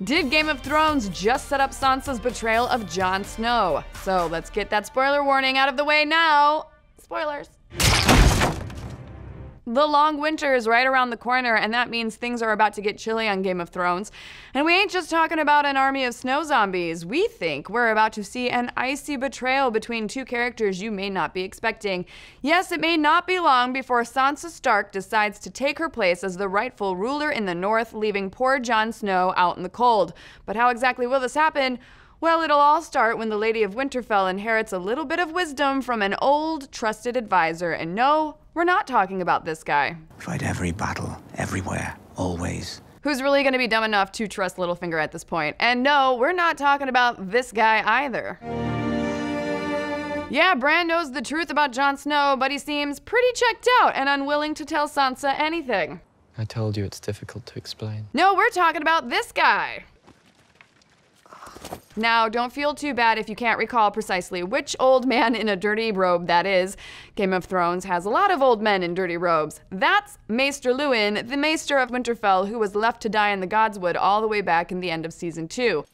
Did Game of Thrones just set up Sansa's betrayal of Jon Snow? So let's get that spoiler warning out of the way now. Spoilers. The long winter is right around the corner, and that means things are about to get chilly on Game of Thrones. And we ain't just talking about an army of snow zombies. We think we're about to see an icy betrayal between two characters you may not be expecting. Yes, it may not be long before Sansa Stark decides to take her place as the rightful ruler in the North, leaving poor Jon Snow out in the cold. But how exactly will this happen? Well, it'll all start when the Lady of Winterfell inherits a little bit of wisdom from an old, trusted advisor. And no, we're not talking about this guy. Fight every battle, everywhere, always. Who's really gonna be dumb enough to trust Littlefinger at this point? And no, we're not talking about this guy either. Yeah, Bran knows the truth about Jon Snow, but he seems pretty checked out and unwilling to tell Sansa anything. I told you it's difficult to explain. No, we're talking about this guy. Now, don't feel too bad if you can't recall precisely which old man in a dirty robe that is. Game of Thrones has a lot of old men in dirty robes. That's Maester Luwin, the Maester of Winterfell, who was left to die in the Godswood all the way back in the end of Season 2.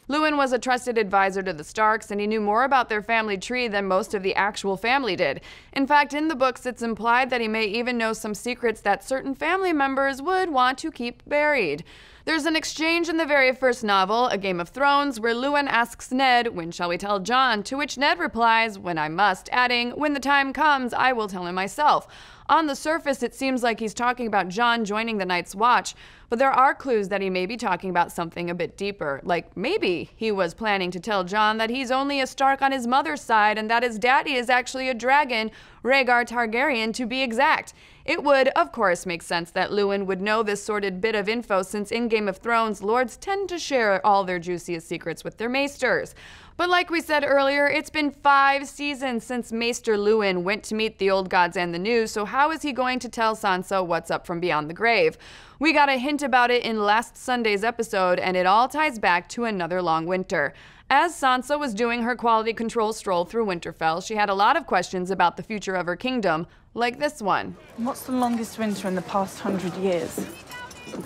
Luwin was a trusted advisor to the Starks, and he knew more about their family tree than most of the actual family did. In fact, in the books, it's implied that he may even know some secrets that certain family members would want to keep buried. There's an exchange in the very first novel, A Game of Thrones, where Luwin asks Ned, "When shall we tell Jon?" To which Ned replies, "When I must," adding, "When the time comes, I will tell him myself." On the surface, it seems like he's talking about Jon joining the Night's Watch, but there are clues that he may be talking about something a bit deeper. Like maybe he was planning to tell Jon that he's only a Stark on his mother's side and that his daddy is actually a dragon, Rhaegar Targaryen to be exact. It would, of course, make sense that Luwin would know this sordid bit of info since in Game of Thrones, lords tend to share all their juiciest secrets with their maesters. But like we said earlier, it's been 5 seasons since Maester Luwin went to meet the old gods and the new, so how is he going to tell Sansa what's up from beyond the grave? We got a hint about it in last Sunday's episode, and it all ties back to another long winter. As Sansa was doing her quality control stroll through Winterfell, she had a lot of questions about the future of her kingdom, like this one. What's the longest winter in the past 100 years?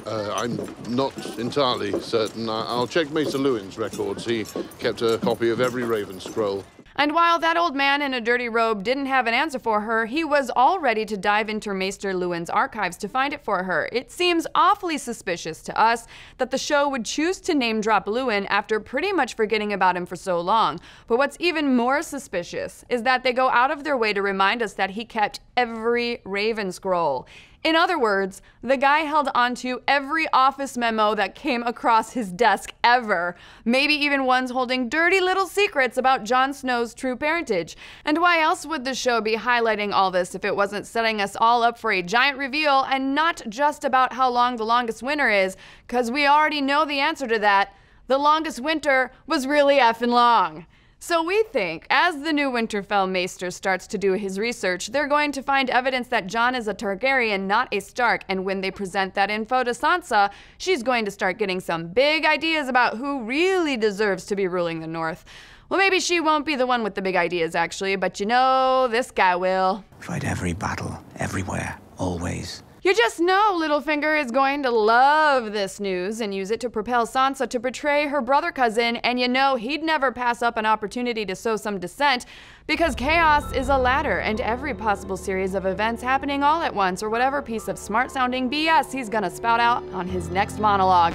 I'm not entirely certain. I'll check Maester Luwin's records. He kept a copy of every Raven scroll. And while that old man in a dirty robe didn't have an answer for her, he was all ready to dive into Maester Luwin's archives to find it for her. It seems awfully suspicious to us that the show would choose to name drop Luwin after pretty much forgetting about him for so long. But what's even more suspicious is that they go out of their way to remind us that he kept every Raven scroll. In other words, the guy held onto every office memo that came across his desk ever, maybe even ones holding dirty little secrets about Jon Snow's true parentage. And why else would the show be highlighting all this if it wasn't setting us all up for a giant reveal and not just about how long the longest winter is, because we already know the answer to that. The longest winter was really effing long. So we think, as the new Winterfell Maester starts to do his research, they're going to find evidence that Jon is a Targaryen, not a Stark, and when they present that info to Sansa, she's going to start getting some big ideas about who really deserves to be ruling the North. Well, maybe she won't be the one with the big ideas, actually, but you know, this guy will. Fight every battle, everywhere, always. You just know Littlefinger is going to love this news and use it to propel Sansa to betray her brother cousin, and you know he'd never pass up an opportunity to sow some dissent, because chaos is a ladder, and every possible series of events happening all at once, or whatever piece of smart-sounding BS he's gonna spout out on his next monologue.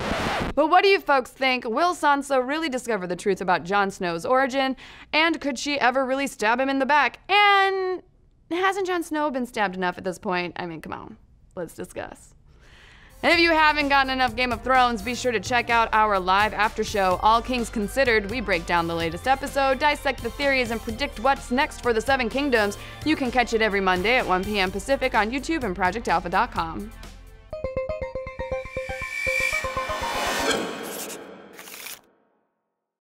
But what do you folks think? Will Sansa really discover the truth about Jon Snow's origin? And could she ever really stab him in the back? And hasn't Jon Snow been stabbed enough at this point? I mean, come on. Let's discuss. And if you haven't gotten enough Game of Thrones, be sure to check out our live after show, All Kings Considered. We break down the latest episode, dissect the theories, and predict what's next for the Seven Kingdoms. You can catch it every Monday at 1 p.m. Pacific on YouTube and ProjectAlpha.com.